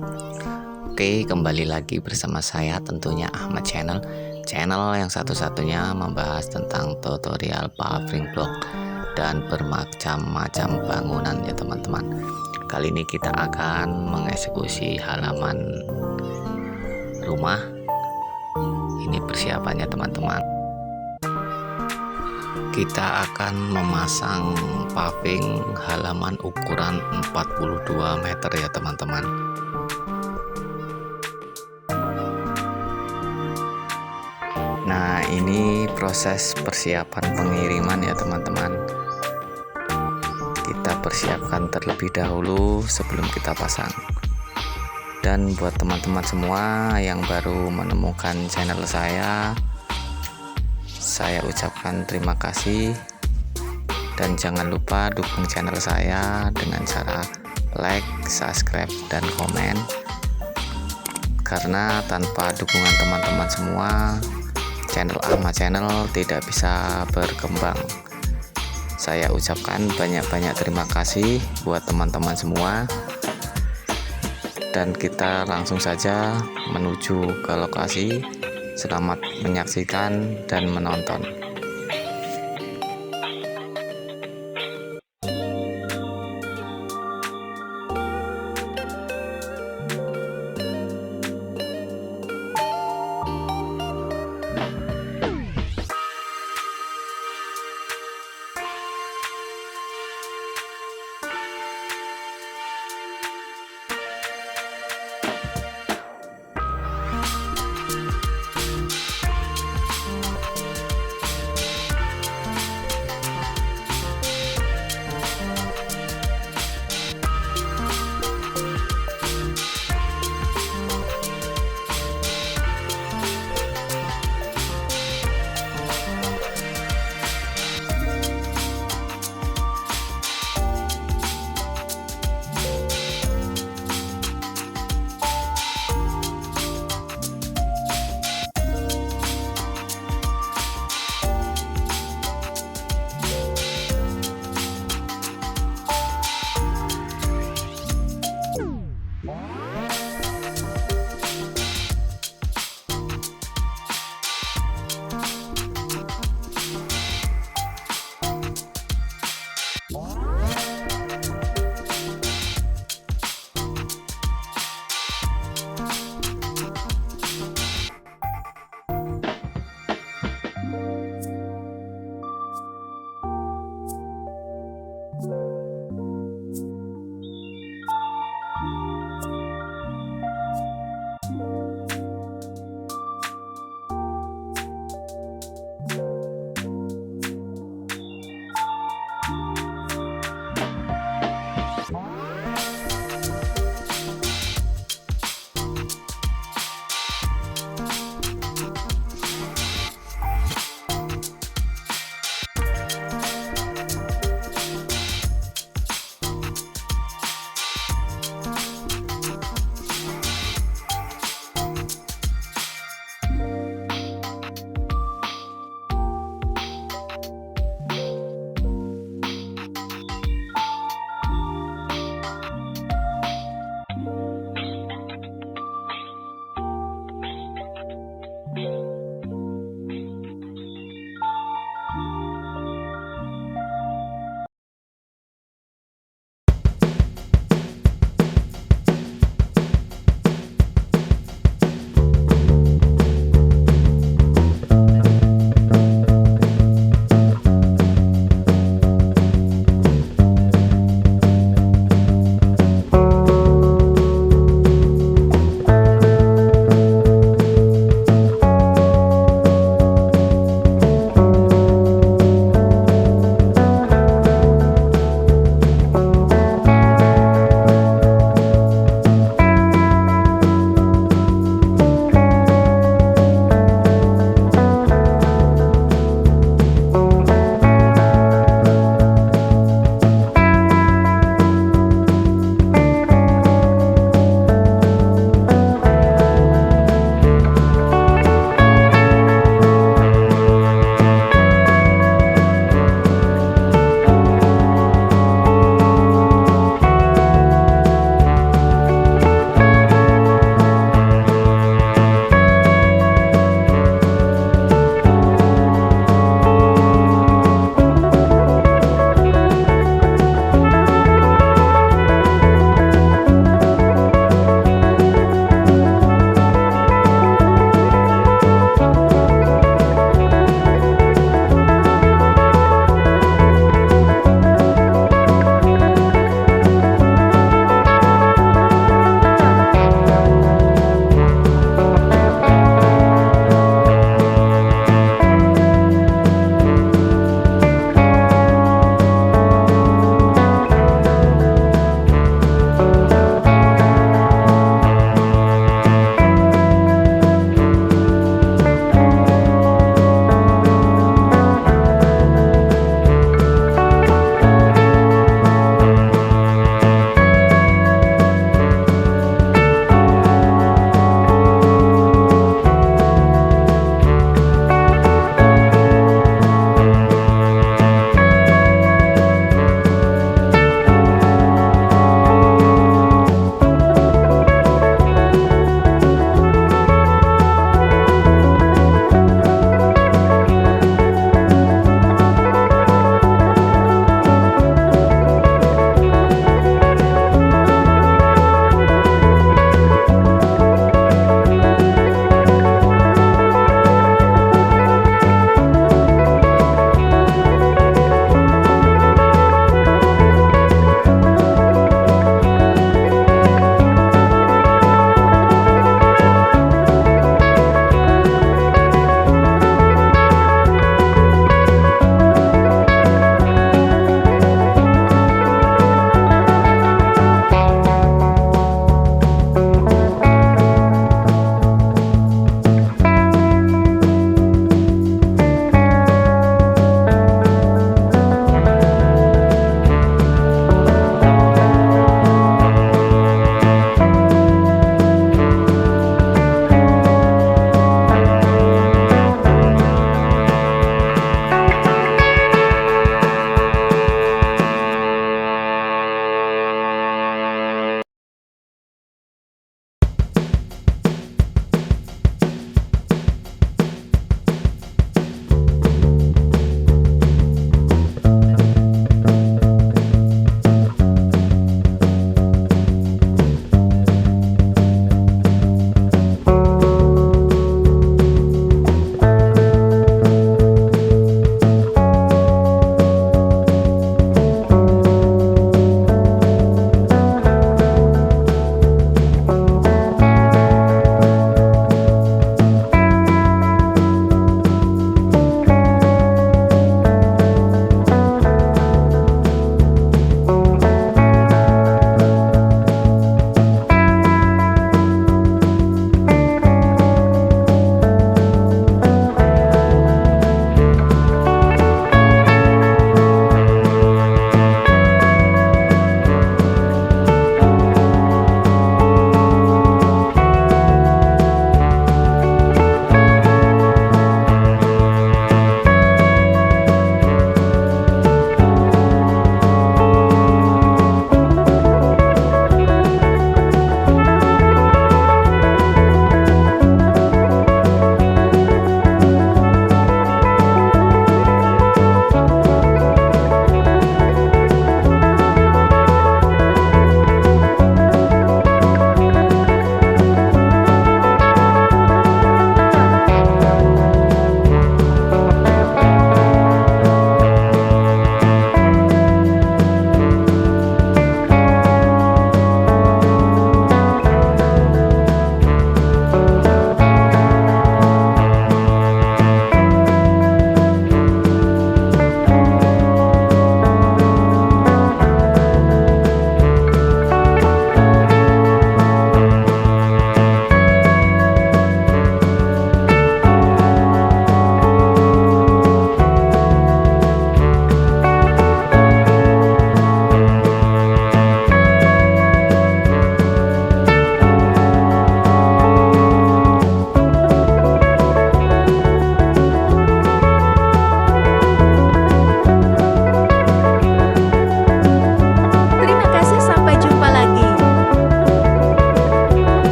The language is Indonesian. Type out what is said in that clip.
Oke, kembali lagi bersama saya tentunya Ahmad Channel yang satu-satunya membahas tentang tutorial paving block dan bermacam-macam bangunan ya teman-teman. Kali ini kita akan mengeksekusi halaman rumah. Ini persiapannya teman-teman. Kita akan memasang paving halaman ukuran 42 meter ya teman-teman. Nah, ini proses persiapan pengiriman ya teman-teman. Kita persiapkan terlebih dahulu sebelum kita pasang. Dan buat teman-teman semua yang baru menemukan channel saya ucapkan terima kasih. Dan jangan lupa dukung channel saya dengan cara like, subscribe, dan komen. Karena tanpa dukungan teman-teman semua, channel Ahmad Channel tidak bisa berkembang. Saya ucapkan banyak-banyak terima kasih buat teman-teman semua. Dan kita langsung saja menuju ke lokasi. Selamat menyaksikan dan menonton.